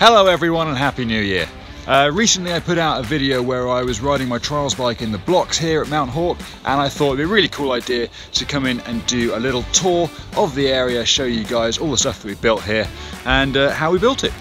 Hello everyone and Happy New Year. Recently I put out a video where I was riding my trials bike in the blocks here at Mount Hawke, and I thought it'd be a really cool idea to come in and do a little tour of the area, show you guys all the stuff that we built here and how we built it.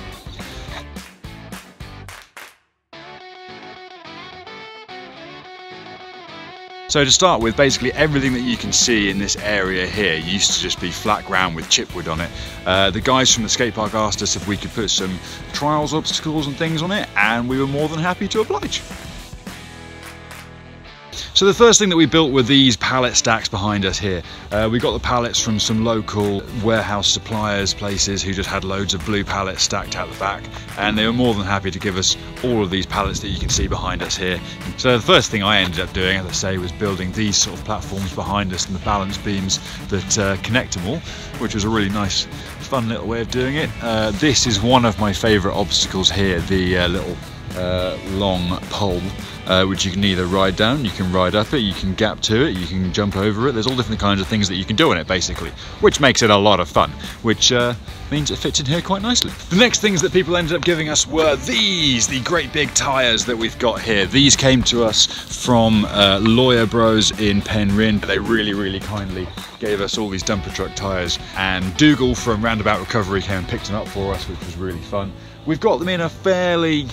So to start with, basically everything that you can see in this area here used to just be flat ground with chipwood on it. The guys from the skate park asked us if we could put some trials obstacles and things on it, and we were more than happy to oblige. So the first thing that we built were these pallet stacks behind us here. We got the pallets from some local warehouse suppliers places who just had loads of blue pallets stacked out the back, and they were more than happy to give us all of these pallets that you can see behind us here. So the first thing I ended up doing, as I say, was building these sort of platforms behind us and the balance beams that connect them all, which was a really nice, fun little way of doing it. This is one of my favourite obstacles here, the little long pole, which you can either ride down, you can ride up it, you can gap to it, you can jump over it. There's all different kinds of things that you can do on it basically, which makes it a lot of fun, which means it fits in here quite nicely. The next things that people ended up giving us were these, the great big tyres that we've got here. These came to us from Lawyer Bros in Pengelly. They really kindly gave us all these dumper truck tyres, and Dougal from Roundabout Recovery came and picked them up for us, which was really fun. We've got them in a fairly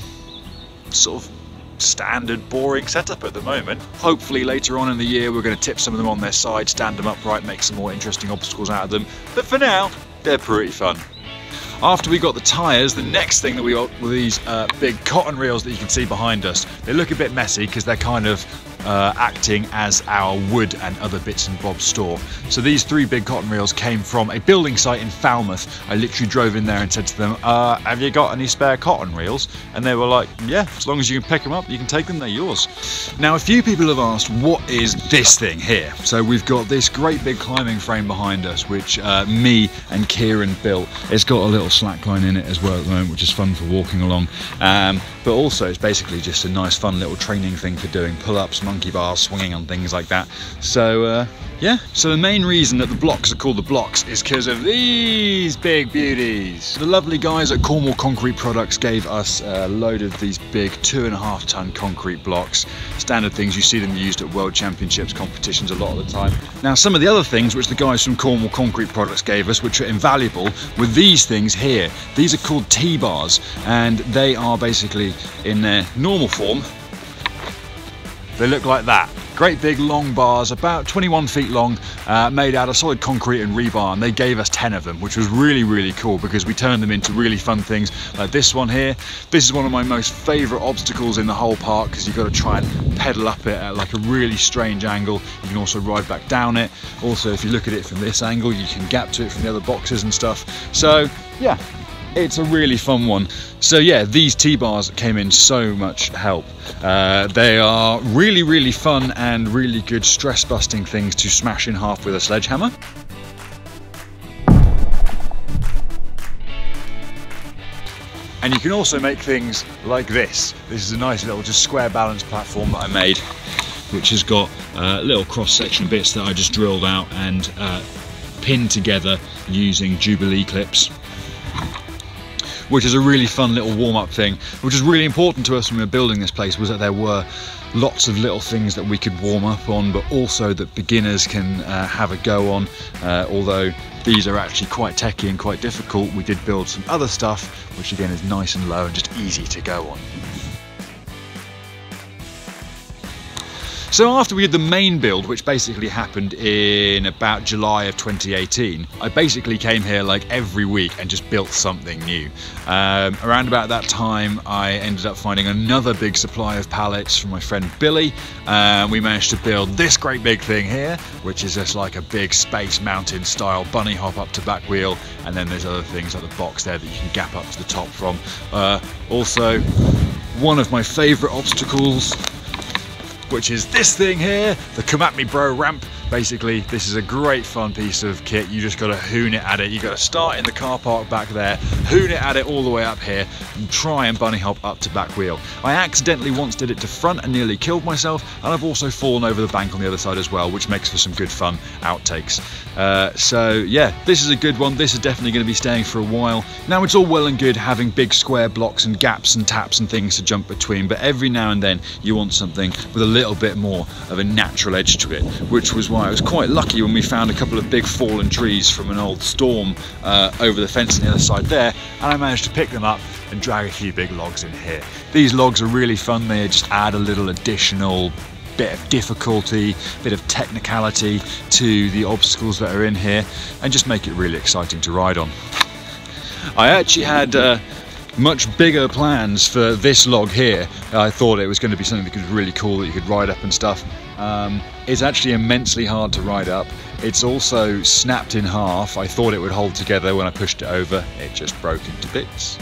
sort of standard boring setup at the moment. Hopefully later on in the year we're going to tip some of them on their side, stand them upright, make some more interesting obstacles out of them, but for now they're pretty fun. After we got the tyres, the next thing that we got were these big cotton reels that you can see behind us. They look a bit messy because they're kind of acting as our wood and other bits and bobs store. So these three big cotton reels came from a building site in Falmouth. I literally drove in there and said to them, have you got any spare cotton reels? And they were like, yeah, as long as you can pick them up, you can take them, they're yours. Now a few people have asked, what is this thing here? So we've got this great big climbing frame behind us, which me and Ciaran built. It's got a little slackline in it as well at the moment, which is fun for walking along. But also it's basically just a nice fun little training thing for doing pull-ups, monkey bars, swinging on things like that. So yeah, so the main reason that the blocks are called the blocks is because of these big beauties. The lovely guys at Cornwall Concrete Products gave us a load of these big 2.5 ton concrete blocks. Standard things, you see them used at World Championships competitions a lot of the time. Now some of the other things which the guys from Cornwall Concrete Products gave us, which are invaluable, were these things here. These are called T-bars, and they are basically in their normal form. They look like that. Great big long bars, about 21 feet long, made out of solid concrete and rebar, and they gave us 10 of them, which was really cool because we turned them into really fun things like this one here. This is one of my most favourite obstacles in the whole park because you've got to try and pedal up it at like a really strange angle. You can also ride back down it. Also, if you look at it from this angle, you can gap to it from the other boxes and stuff. So yeah, it's a really fun one. So yeah, these T-bars came in so much help. They are really fun and really good stress busting things to smash in half with a sledgehammer. And you can also make things like this. This is a nice little just square balance platform that I made, which has got little cross-section bits that I just drilled out and pinned together using Jubilee clips, which is a really fun little warm-up thing. Which is really important to us when we were building this place, was that there were lots of little things that we could warm up on, but also that beginners can have a go on. Although these are actually quite techy and quite difficult, we did build some other stuff, which again is nice and low and just easy to go on. So after we did the main build, which basically happened in about July of 2018, I basically came here like every week and just built something new. Around about that time, I ended up finding another big supply of pallets from my friend Billy. We managed to build this great big thing here, which is just like a big Space Mountain style bunny hop up to back wheel, and then there's other things like the box there that you can gap up to the top from. Also, one of my favourite obstacles, which is this thing here, the Come At Me Bro ramp. Basically, this is a great fun piece of kit. You just got to hoon it at it. You got to start in the car park back there, hoon it at it all the way up here, and try and bunny hop up to back wheel. I accidentally once did it to front and nearly killed myself, and I've also fallen over the bank on the other side as well, which makes for some good fun outtakes. So yeah, this is a good one. This is definitely going to be staying for a while. Now, it's all well and good having big square blocks and gaps and taps and things to jump between, but every now and then you want something with a little bit more of a natural edge to it, which was why I was quite lucky when we found a couple of big fallen trees from an old storm over the fence on the other side there, and I managed to pick them up and drag a few big logs in here. These logs are really fun. They just add a little additional bit of difficulty, bit of technicality to the obstacles that are in here, and just make it really exciting to ride on. I actually had much bigger plans for this log here. I thought it was going to be something that was really cool that you could ride up and stuff. It's actually immensely hard to ride up. It's also snapped in half. I thought it would hold together. When I pushed it over, it just broke into bits.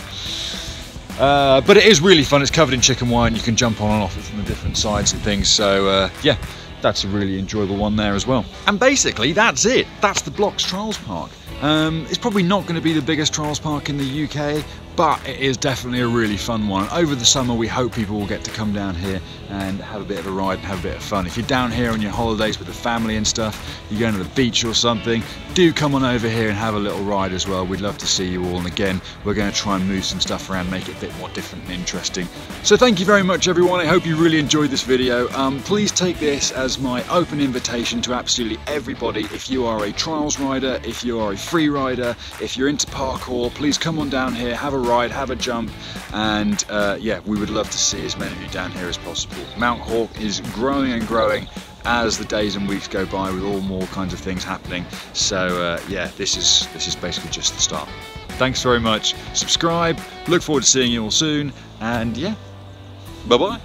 But it is really fun. It's covered in chicken wire and you can jump on and off it from the different sides and things. So yeah, that's a really enjoyable one there as well. And basically that's it. That's the Blocks Trials Park. It's probably not going to be the biggest trials park in the UK, but it is definitely a really fun one. Over the summer we hope people will get to come down here and have a bit of a ride and have a bit of fun. If you're down here on your holidays with the family and stuff, you're going to the beach or something, do come on over here and have a little ride as well. We'd love to see you all, and again, we're going to try and move some stuff around, make it a bit more different and interesting. So thank you very much everyone. I hope you really enjoyed this video. Please take this as my open invitation to absolutely everybody. If you are a trials rider, if you are a free rider, if you're into parkour, please come on down here, have a ride, have a jump, and yeah, we would love to see as many of you down here as possible. Mount Hawke is growing and growing as the days and weeks go by, with all more kinds of things happening. So yeah, this is basically just the start. Thanks very much. Subscribe. Look forward to seeing you all soon, and yeah, bye bye.